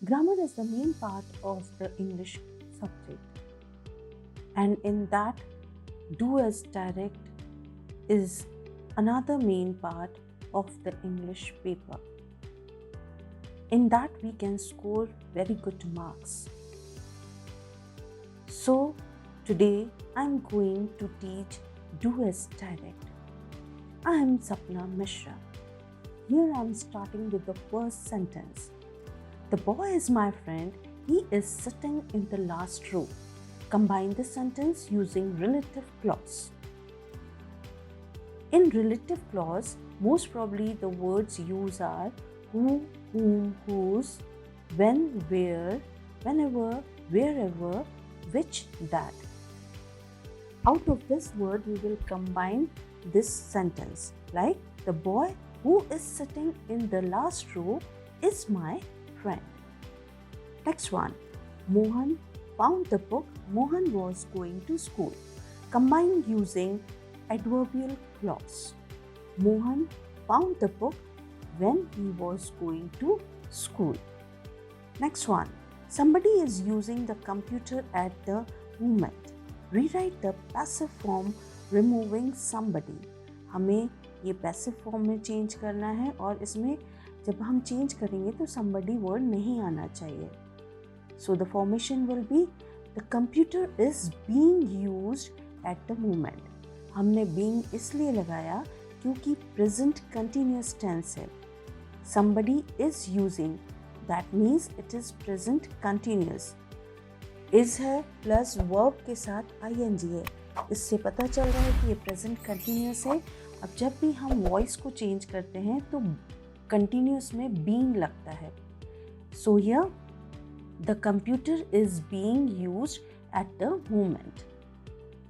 Grammar is the main part of the English subject, and in that, do as direct is another main part of the English paper. In that, we can score very good marks. So, today I'm going to teach do as direct. I am Sapna Mishra. Here I'm starting with the first sentence. The boy is my friend. He is sitting in the last row. Combine the sentence using relative clause. In relative clause, most probably the words used are who, whom, whose, when, where, whenever, wherever, which, that. Out of this word, we will combine this sentence like the boy who is sitting in the last row is my friend. Next one. Mohan found the book. Mohan was going to school. Combine using adverbial clause. Mohan found the book when he was going to school. Next one. Somebody is using the computer at the moment. Rewrite the passive form removing somebody. हमें ये passive form में change करना है और इसमें जब हम change करेंगे तो somebody वर्ड नहीं आना चाहिए. So the formation will be the computer is being used at the moment. हमने being इसलिए लगाया क्योंकि present continuous tense है. Somebody is using, that means it is present continuous. is है प्लस verb के साथ ing है. इससे पता चल रहा है कि ये present continuous है. अब जब भी हम वॉइस को चेंज करते हैं तो कंटिन्यूस में being लगता है. So here the computer is being used at the moment.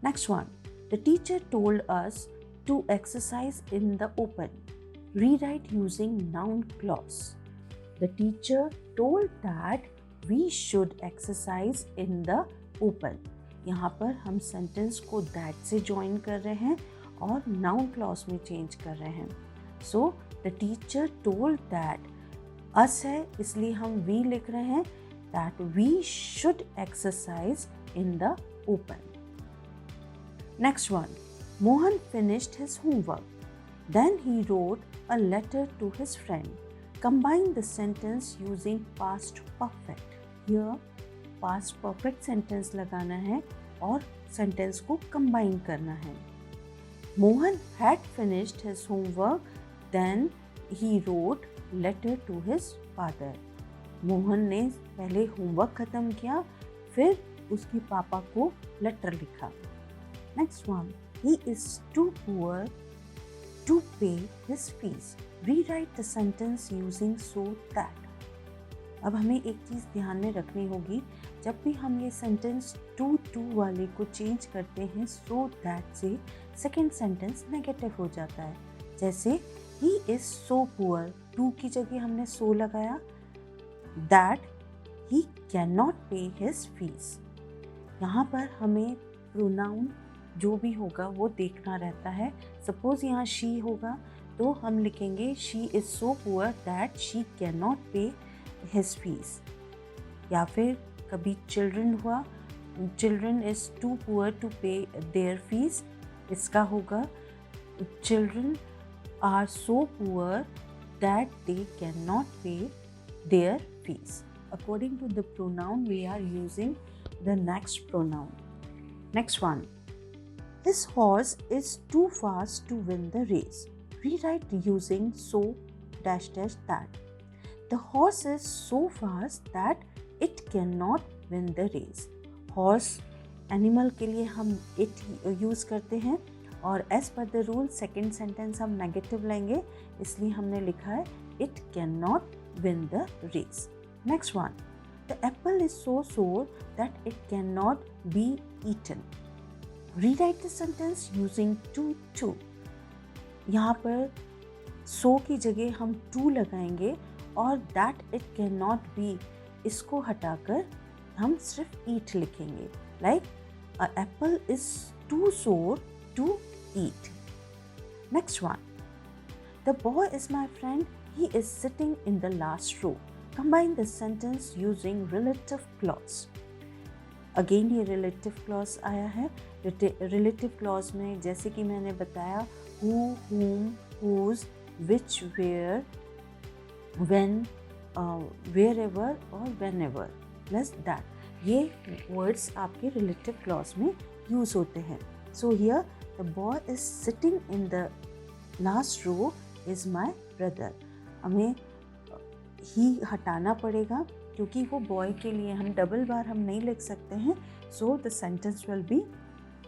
Next one. The teacher told us to exercise in the open. Rewrite using noun clause. The teacher told that we should exercise in the open. यहाँ पर हम sentence को that से join कर रहे हैं और noun clause में चेंज कर रहे हैं. So the teacher told that, us है इसलिए हम वी लिख रहे हैं, that we should exercise in the open. Next one. Mohan finished his homework. Then he wrote a letter to his friend. Combine the sentence using past perfect. Here past perfect sentence लगाना है और sentence को combine करना है. Mohan had finished his homework, then he wrote letter to his father. Mohan ने पहले homework ख़त्म किया, फिर उसके पापा को लेटर लिखा. Next one. He is too poor to pay his fees. Rewrite the sentence using so that. अब हमें एक चीज़ ध्यान में रखनी होगी, जब भी हम ये सेंटेंस टू वाले को चेंज करते हैं सो दैट से सेकेंड सेंटेंस नेगेटिव हो जाता है. जैसे ही इज़ सो पुअर, टू की जगह हमने सो लगाया. That he can not pay his fees. यहाँ पर हमें प्रोनाउन जो भी होगा वो देखना रहता है. सपोज यहाँ शी होगा तो हम लिखेंगे she is so poor that she can not पे his fees. या फिर कभी children हुआ, children is too poor to pay their fees. इसका होगा children are so poor that they cannot pay their fees. According to the pronoun, we are using the next pronoun. Next one. His horse is too fast to win the race. Rewrite using so dash dash that. The horse is so fast that it cannot win the race. Horse animal के लिए हम it use करते हैं और as per the rule second sentence हम negative लेंगे, इसलिए हमने लिखा है it cannot win the race. Next one. The apple is so sour that it cannot be eaten. Rewrite the sentence using to. यहाँ पर so की जगह हम to लगाएंगे और that it cannot be इसको हटाकर हम सिर्फ eat लिखेंगे. Like a apple is too sour to eat. Next one. The boy is my friend. He is sitting in the last row. Combine the sentence using relative clause. Again ये relative clause आया है. Relative clause में जैसे कि मैंने बताया who, whom, whose, which, where, when, wherever और whenever plus that. ये वर्ड्स आपके रिलेटिव क्लॉज में यूज होते हैं. So here the boy is sitting in the last row is my brother. हमें ही हटाना पड़ेगा क्योंकि वो बॉय के लिए हम डबल बार हम नहीं लिख सकते हैं. So the sentence will be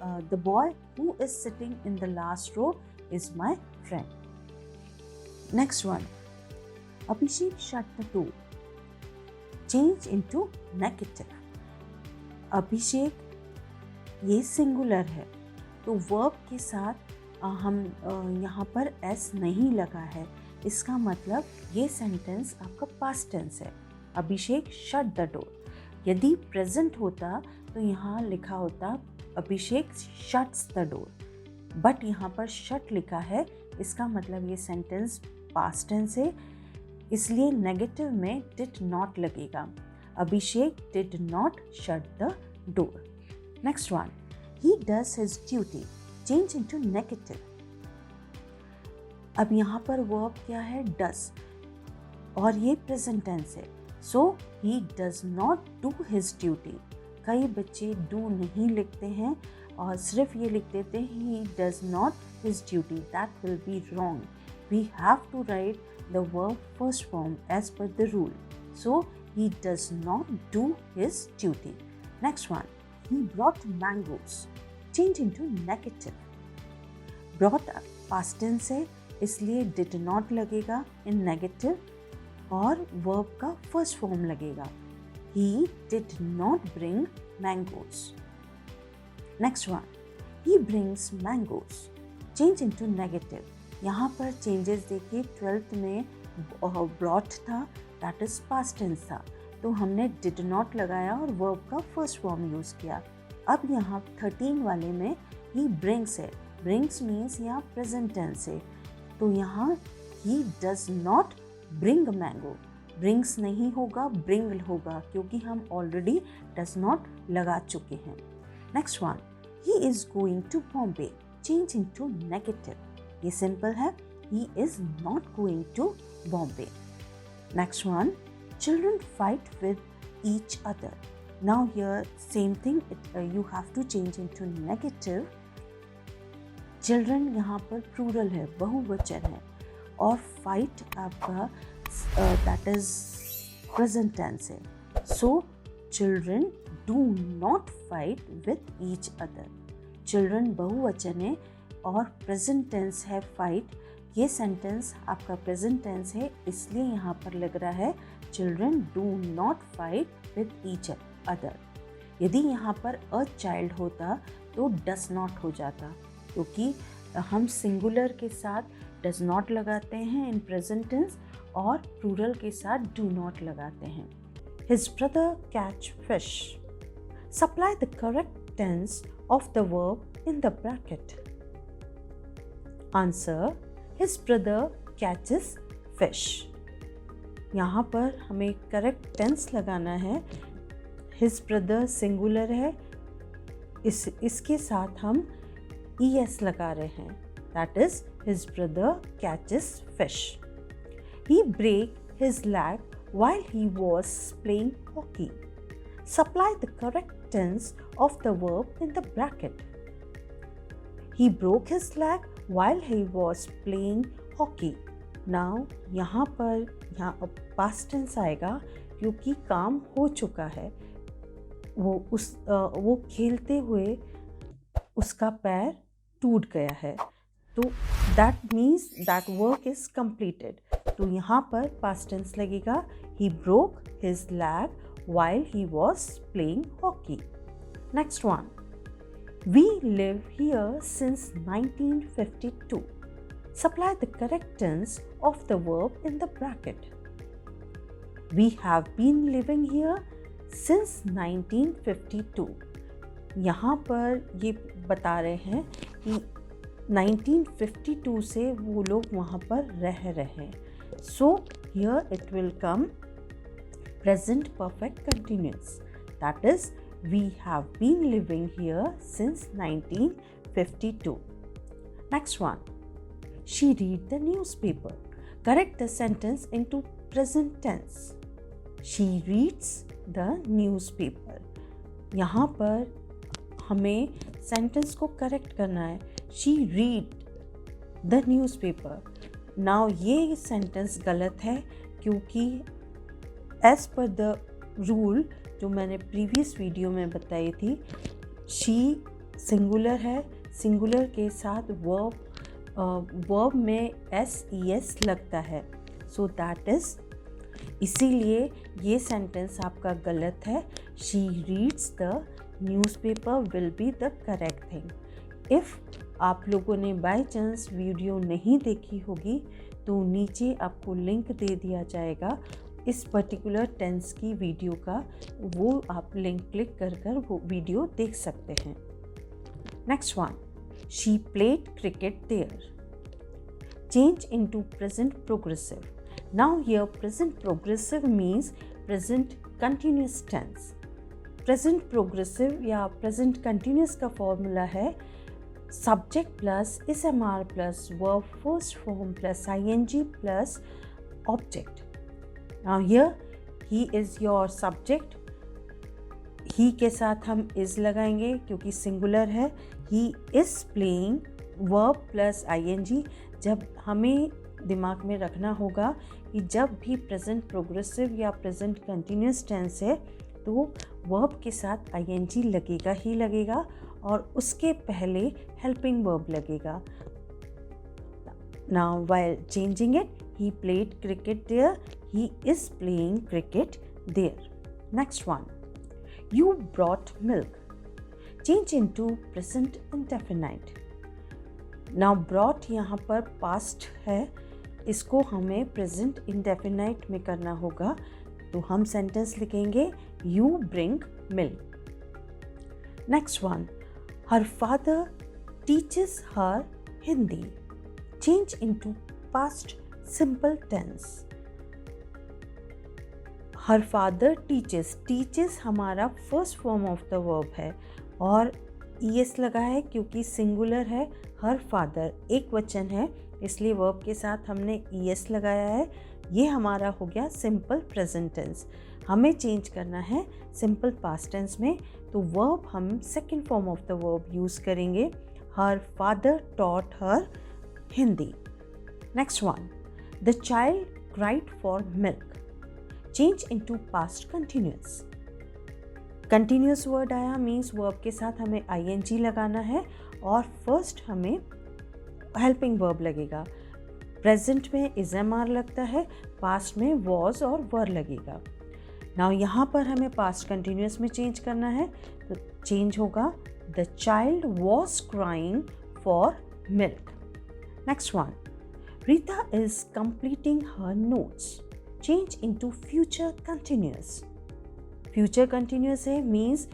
the boy who is sitting in the last row is my friend. Next one, Abhishek shut the door. Change into negative. Abhishek ये सिंगुलर है तो वर्ब के साथ हम यहाँ पर एस नहीं लगा है. इसका मतलब ये सेंटेंस आपका पास्ट टेंस है. अभिषेक शट द डोर. यदि प्रेजेंट होता तो यहाँ लिखा होता अभिषेक शट्स द डोर, बट यहाँ पर शट लिखा है. इसका मतलब ये सेंटेंस पास्ट टेंस है, इसलिए नेगेटिव में डिड नॉट लगेगा. Abhishek did not shut the door. Next one, he does his duty. Change into negative. अब यहाँ पर वर्ब क्या है? डज, और ये प्रेजेंट टेंस है. So he does not do his duty. कई बच्चे डू नहीं लिखते हैं और सिर्फ ये लिख देते हैं he does not his duty. That will be wrong. We have to write the verb first form as per the rule. So he does not do his duty. Next one, he brought mangoes. Change into negative. Brought past tense है इसलिए did not लगेगा in negative और verb का first form लगेगा. He did not bring mangoes. Next one, he brings mangoes. Change into negative. यहाँ पर changes देखिए. 12th में ब्रॉट था, दैट इज पास्ट टेंस था, तो हमने डिड नॉट लगाया और वर्ब का फर्स्ट फॉर्म यूज़ किया. अब यहाँ 13 वाले में ही ब्रिंग्स है. ब्रिंग्स मीन्स यहाँ प्रेजेंट टेंस है, तो यहाँ ही does not bring mango. Brings नहीं होगा, ब्रिंग होगा क्योंकि हम ऑलरेडी डज नॉट लगा चुके हैं. Next one, he is going to Bombay. Change into negative. ये सिंपल है. He is not going to Bombay. Next one, children fight with each other. Now here same thing, you have to change into negative. Children यहाँ पर plural है, बहुवचन है, और fight आपका that is present tense है. So children do not fight with each other. Children बहुवचन है और प्रेजेंट टेंस है फाइट. ये सेंटेंस आपका प्रेजेंट टेंस है इसलिए यहाँ पर लग रहा है children do not fight with each other. यदि यहाँ पर अ चाइल्ड होता तो डज नॉट हो जाता, क्योंकि हम सिंगुलर के साथ डज नॉट लगाते हैं इन प्रेजेंट टेंस और प्लूरल के साथ डू नॉट लगाते हैं. His brother catch fish. Supply the correct tense of the verb in the bracket. Answer, his brother catches fish. यहाँ पर हमें करेक्ट टेंस लगाना है. his brother सिंगुलर है, इसके साथ हम es लगा रहे हैं. that is his brother catches fish. He break his leg while he was playing hockey. Supply the correct tense of the verb in the bracket. He broke his leg while he was playing hockey. Now यहाँ पर past tense आएगा क्योंकि काम हो चुका है. वो खेलते हुए उसका पैर टूट गया है, तो that means that work is completed. तो यहाँ पर past tense लगेगा. He broke his leg while he was playing hockey. Next one. We live here since 1952. Supply the correct tense of the verb in the bracket. We have been living here since 1952. यहाँ पर ये बता रहे हैं कि 1952 से वो लोग वहाँ पर रह रहे हैं. So here it will come present perfect continuous. That is, we have been living here since 1952. Next one. She read the newspaper. Correct the sentence into present tense. She reads the newspaper. यहाँ पर हमें sentence को correct करना है. She read the newspaper. Now ये sentence गलत है क्योंकि as per the rule जो मैंने प्रीवियस वीडियो में बताई थी, she सिंगुलर है. सिंगुलर के साथ वर्ब में SES लगता है. सो दैट इज़, इसीलिए ये सेंटेंस आपका गलत है. She reads the newspaper will be the correct thing. If आप लोगों ने बाय चांस वीडियो नहीं देखी होगी तो नीचे आपको लिंक दे दिया जाएगा इस पर्टिकुलर टेंस की वीडियो का. वो आप लिंक क्लिक कर वो वीडियो देख सकते हैं. Next one. She played cricket there. Change into present progressive. Now here present progressive means present continuous tense. Present progressive या present continuous का फॉर्मूला है subject plus SMR plus verb first form plus ing plus object. Now here he is your subject. he के साथ हम is लगाएंगे क्योंकि singular है. he is playing verb plus ing. जब हमें दिमाग में रखना होगा कि जब भी प्रेजेंट प्रोग्रेसिव या प्रेजेंट कंटिन्यूस टेंस है तो वर्ब के साथ ing लगेगा ही लगेगा और उसके पहले हेल्पिंग वर्ब लगेगा. Now while changing it, he played cricket there, he is playing cricket there. Next one. You brought milk. Change into present indefinite. Now brought यहाँ पर पास्ट है, इसको हमें प्रेजेंट इंडेफिनाइट में करना होगा. तो हम सेंटेंस लिखेंगे you bring milk. Next one. Her father teaches her Hindi. Change into past simple tense. Her father teaches. Teaches हमारा first form of the verb है और ES लगा है क्योंकि सिंगुलर है. हर फादर एक वचन है इसलिए वर्ब के साथ हमने ES लगाया है. ये हमारा हो गया सिंपल प्रेजेंट टेंस. हमें चेंज करना है सिंपल पास्ट टेंस में, तो वर्ब हम second form of the verb use करेंगे. Her father taught her Hindi. Next one. The child cried for milk. Change into past continuous. Continuous word आया means verb के साथ हमें ing लगाना है और फर्स्ट हमें हेल्पिंग वर्ब लगेगा. प्रेजेंट में SMR लगता है, पास्ट में was और were लगेगा. नाउ यहाँ पर हमें पास्ट कंटिन्यूस में चेंज करना है तो चेंज होगा the child was crying for milk. Next one. Rita is completing her notes. Change into future continuous. Future continuous है मीन्स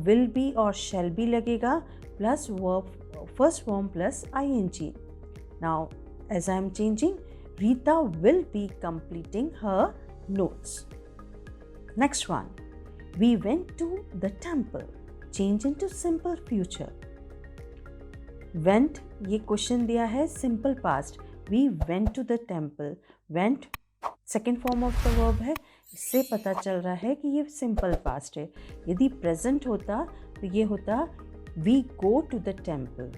विल बी और शैल बी लगेगा plus verb first form plus ing. Now as I am changing, Rita will be completing her notes. Next one. We went to the temple. Change into simple future. Went ये question दिया है simple past. We went to the temple. Went second form of the verb है, इससे पता चल रहा है कि ये सिंपल पास्ट है. यदि प्रेजेंट होता तो ये होता we go to the temple,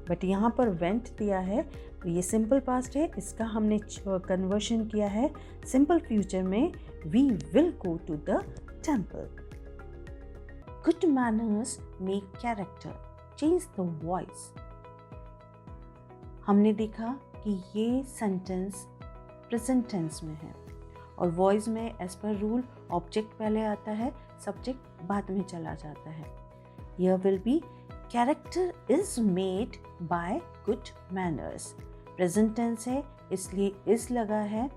but यहाँ पर वेंट दिया है तो ये सिंपल पास्ट है. इसका हमने कन्वर्शन किया है सिंपल फ्यूचर में. We will go to the temple. Good manners make character. Change the voice. हमने देखा कि ये सेंटेंस प्रेजेंट टेंस में है और वॉइस में एज पर रूल ऑब्जेक्ट पहले आता है, सब्जेक्ट बाद में चला जाता है. यह will be character is made by good manners. Present tense है इसलिए इज लगा है.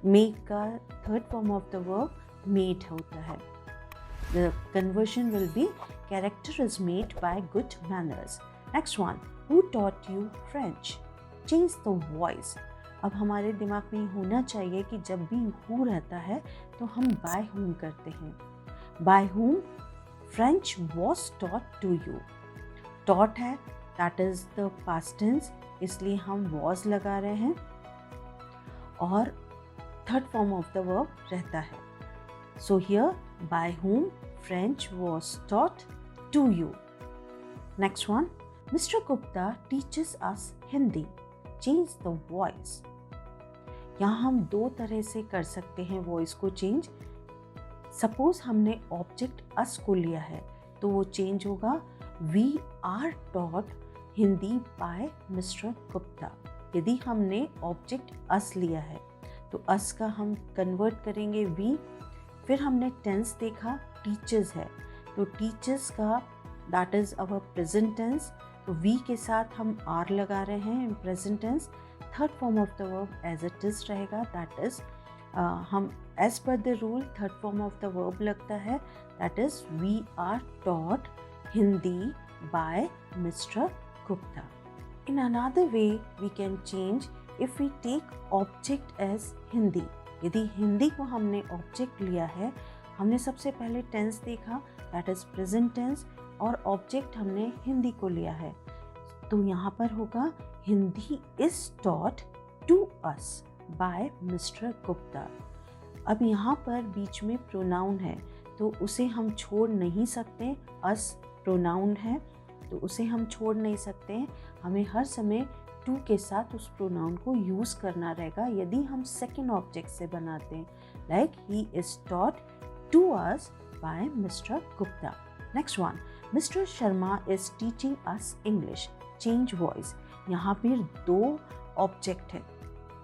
मेक का third form of the verb made होता है. The conversion will be character is made by good manners. Next one. Who taught you French. Change the voice. अब हमारे दिमाग में होना चाहिए कि जब भी who रहता है तो हम by whom करते हैं। By whom French was taught to you। taught है, that is the past tense, इसलिए हम was लगा रहे हैं और third form of the verb रहता है। So here by whom French was taught to you। Next one, Mr. Gupta teaches us Hindi। Change the voice। यहाँ हम दो तरह से कर सकते हैं वॉइस को चेंज। सपोज हमने ऑब्जेक्ट अस को लिया है तो वो चेंज होगा we are taught Hindi by mister Gupta. यदि हमने ऑब्जेक्ट अस लिया है तो अस का हम कन्वर्ट करेंगे वी। फिर हमने टेंस देखा टीचर्स है तो टीचर्स का that is our present tense, तो वी के साथ हम आर लगा रहे हैं in present tense. Third form of the verb as it is रहेगा, दैट इज हम एज पर the rule third form of the verb लगता है, that is we are taught Hindi by mister Gupta. In another way we can change if we take object as Hindi. यदि हिंदी को हमने object लिया है, हमने सबसे पहले टेंस देखा दैट इज प्रेजेंट टेंस और ऑब्जेक्ट हमने हिंदी को लिया है, तो यहाँ पर होगा Hindi is taught to us by mister Gupta. अब यहाँ पर बीच में प्रोनाउन है तो उसे हम छोड़ नहीं सकते, अस प्रोनाउन है तो उसे हम छोड़ नहीं सकते, हमें हर समय टू के साथ उस प्रोनाउन को यूज़ करना रहेगा यदि हम सेकेंड ऑब्जेक्ट से बनाते हैं, like he is taught to us by mister Gupta. Next one, mister Sharma is teaching us English. Change voice. यहाँ पर दो ऑब्जेक्ट है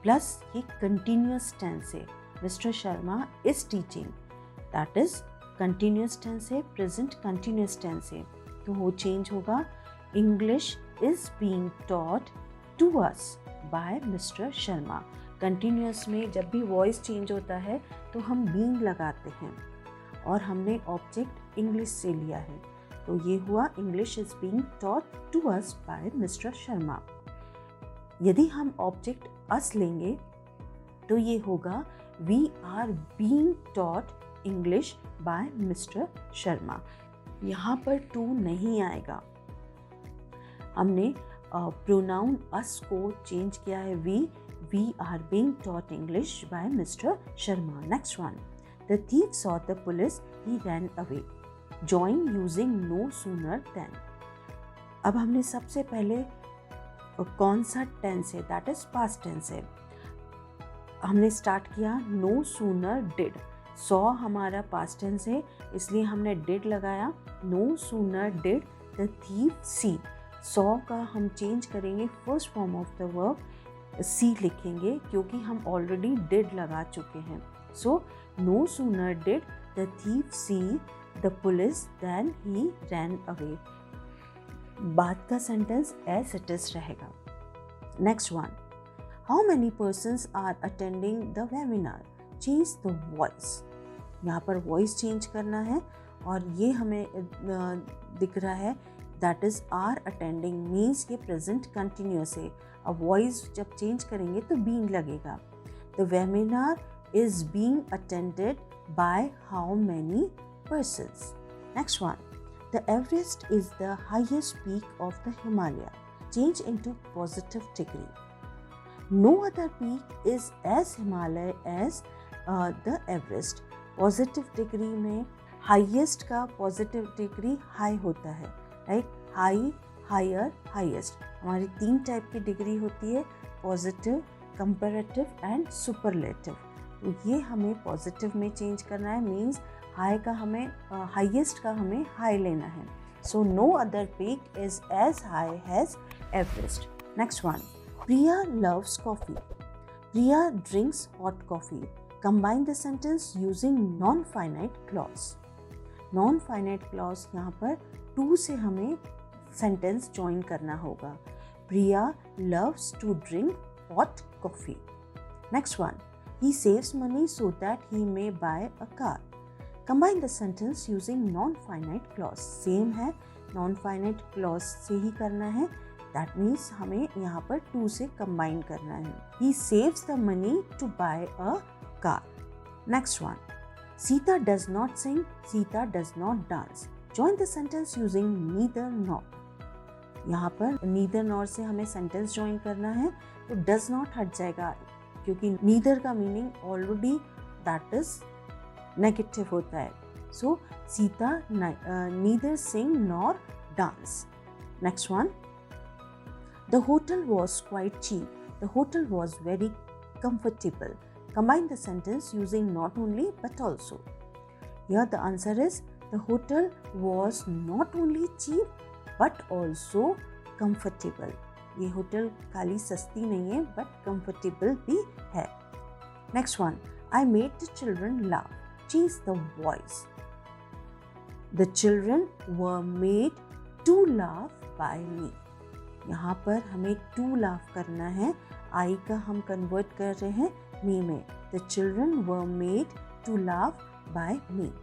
प्लस ये कंटिन्यूस टेंस है। Mister Sharma is teaching, that is continuous tense है, प्रेजेंट कंटिन्यूस टेंस है, तो वो चेंज होगा English is being taught to us by mister Sharma. Continuous में जब भी वॉइस चेंज होता है तो हम बीइंग लगाते हैं और हमने ऑब्जेक्ट इंग्लिश से लिया है, तो ये हुआ English is being taught to us by mister Sharma. यदि हम ऑब्जेक्ट अस लेंगे तो ये होगा we are being taught English by mister Sharma. यहाँ पर टू नहीं आएगा, हमने प्रोनाउन अस को चेंज किया है we are being taught English by mister Sharma. Next one, the thief saw the police, he ran away। join using no sooner than। अब हमने सबसे पहले कौन सा टेंस है, दैट इज पास्ट टेंस है, हमने स्टार्ट किया नो सूनर डिड। सॉ हमारा पास्ट टेंस है इसलिए हमने डिड लगाया, no sooner did the thief see. Saw का हम चेंज करेंगे first form of the verb see लिखेंगे क्योंकि हम ऑलरेडी डिड लगा चुके हैं। So no sooner did the thief see the police then he ran away. बाद का सेंटेंस एज इट इज रहेगा। Next one, how many persons are attending the webinar. Change the voice. यहाँ पर voice change करना है और ये हमें दिख रहा है that is are attending means ये प्रेजेंट कंटिन्यूस है। अब वॉइस जब चेंज करेंगे तो बीइंग लगेगा। The webinar is being attended by how many persons। Next one, the Everest is the highest peak of the Himalaya। Change into positive degree। No other peak is as Himalaya as the Everest। Positive degree में highest का positive degree high होता है, right? High, higher, highest। हमारी तीन type की degree होती है, positive, comparative and superlative। तो ये हमें पॉजिटिव में चेंज करना है, मीन्स हाई का हमें हाईएस्ट का हमें हाई लेना है। So no other peak is as high as Everest. Next one, Priya loves coffee. Priya drinks hot coffee. Combine the sentence using non finite clause. Non finite clause यहाँ पर टू से हमें सेंटेंस ज्वाइन करना होगा। Priya loves to drink hot coffee. Next one, he saves money so that he may buy a car। Combine the sentence using non-finite clause। Same है, non-finite clause से ही करना है, दैट मीन्स हमें यहाँ पर टू से कंबाइन करना है. He saves the money to buy a car. Next one. Sita does not sing. Sita does not dance. Join the sentence using neither nor. यहाँ पर neither nor से हमें sentence join करना है, तो does not हट जाएगा क्योंकि neither का meaning already that is negative होता है. So Sita neither sing nor dance. Next one. The hotel was quite cheap. The hotel was very comfortable. Combine the sentence using not only but also. Here the answer is the hotel was not only cheap but also comfortable. ये hotel खाली सस्ती नहीं है but comfortable भी है. Next one. I made the children laugh. Change the voice. The children were made to laugh by me. यहाँ पर हमें टू लाफ करना है. आई का हम कन्वर्ट कर रहे हैं मी में. The children were made to laugh by me.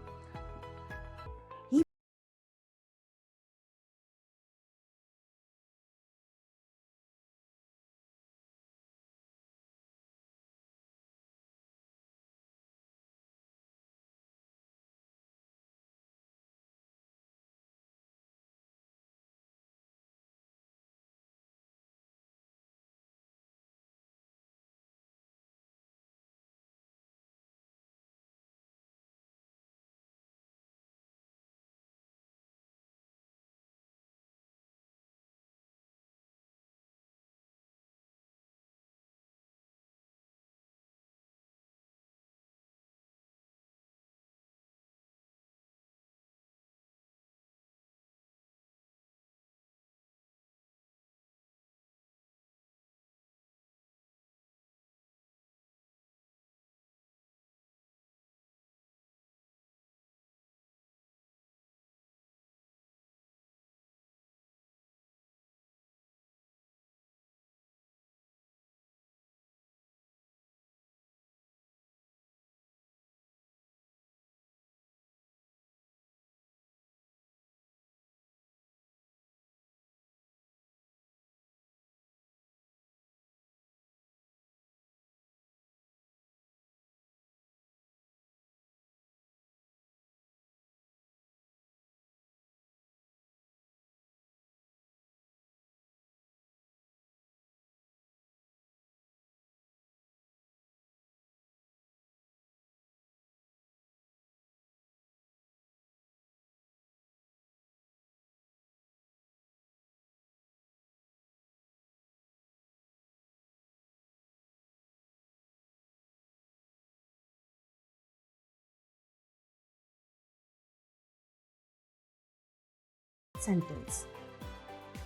Sentence.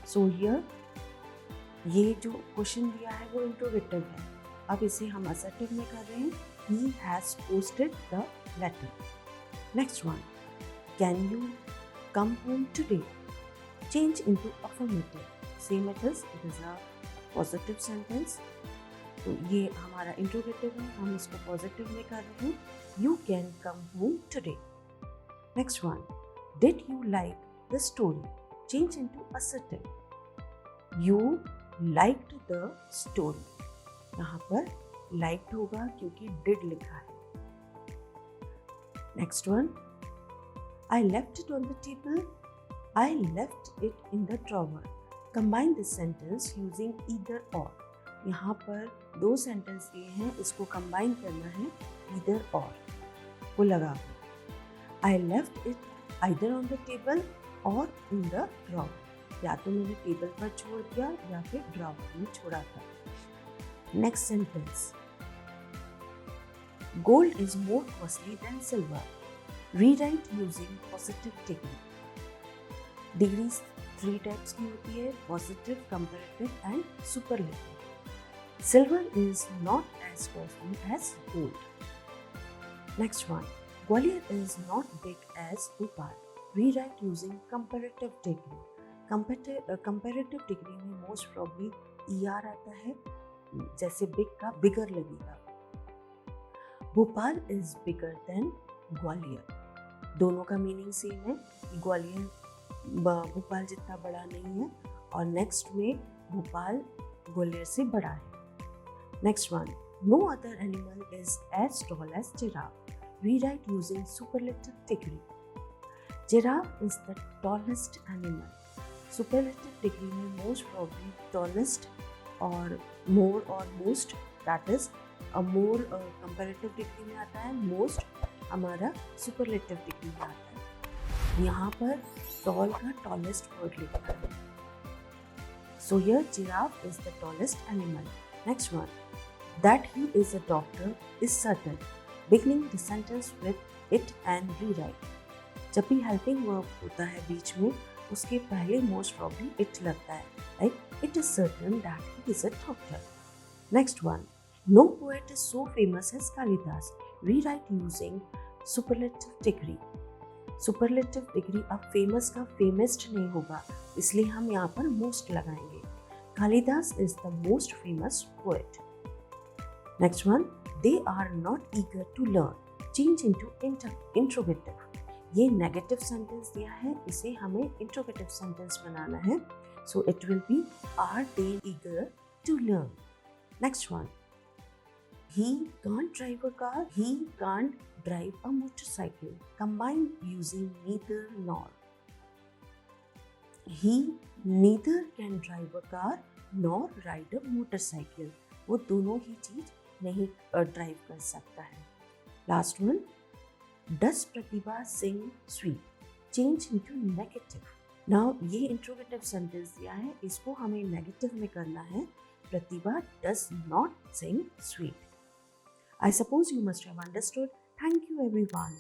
So here ये जो क्वेश्चन दिया है वो इंट्रोगेटिव है. अब इसे हम असर्टिव में कर रहे हैं. He has posted the letter. Next one. Can you come home today? Change into affirmative. Same it is a positive sentence. तो ये हमारा इंट्रोगेटिव है, हम इसको पॉजिटिव में कर रहे हैं. You can come home today. Next one. Did you like the story? Change into assertive. You liked the story. यहाँ पर liked होगा क्योंकि did लिखा है. Next one. I left it on the table. I left it in the drawer. Combine this sentence using either or. यहाँ पर दो sentence दिए हैं, इसको कंबाइन करना है either or को लगा कर. I left it either on the table or in the drawer. या तो मैंने टेबल पर छोड़ दिया या फिर ड्रॉवर में छोड़ा था. Next sentence. Gold is more costly than silver. Rewrite using positive degree. Degrees 3 types की होती है, positive, comparative and superlative. Silver is not as costly as gold. Next one. Gwalior is not big as Bhopal. Rewrite using comparative degree. Comparative degree में most probably ER आता है, जैसे big का bigger लगेगा. Bhopal is bigger than Gwalior. दोनों का meaning same है. ग्वालियर भोपाल जितना बड़ा नहीं है. और नेक्स्ट में भोपाल ग्वालियर से बड़ा है. Next one. No other animal is as tall as giraffe. Rewrite using superlative degree. Giraffe is the tallest animal. Superlative degree में most probably tallest और more or most, that is a more comparative degree में आता है, most हमारा superlative degree में आता है. यहाँ पर tall का tallest word लिखा है. So here giraffe is the tallest animal. Next one. That he is a doctor is certain. Beginning the sentence with it and rewrite. जब भी helping verb होता है बीच में, उसके पहले most probably it लगता है. Like it is certain that he is a doctor. Next one. No poet is so famous as Kalidas. Rewrite using superlative degree. Superlative degree अब famous का famous नहीं होगा, इसलिए हम यहाँ पर most लगाएंगे. Kalidas is the most famous poet. Next one. They are not eager to learn. Change into interrogative. ये negative sentence दिया है, इसे हमें interrogative sentence बनाना है. So it will be, are they eager to learn? Next one. He can't drive a car. He can't drive a motorcycle. Combine using neither nor. He neither can drive a car nor ride a motorcycle. वो दोनों ही चीज नहीं drive कर सकता है. Last one. Does Pratibha sing sweet? Change into negative. Now ये interrogative sentence दिया है, इसको हमें नेगेटिव में करना है. Pratibha does not sing sweet. I suppose you must have understood. Thank you everyone.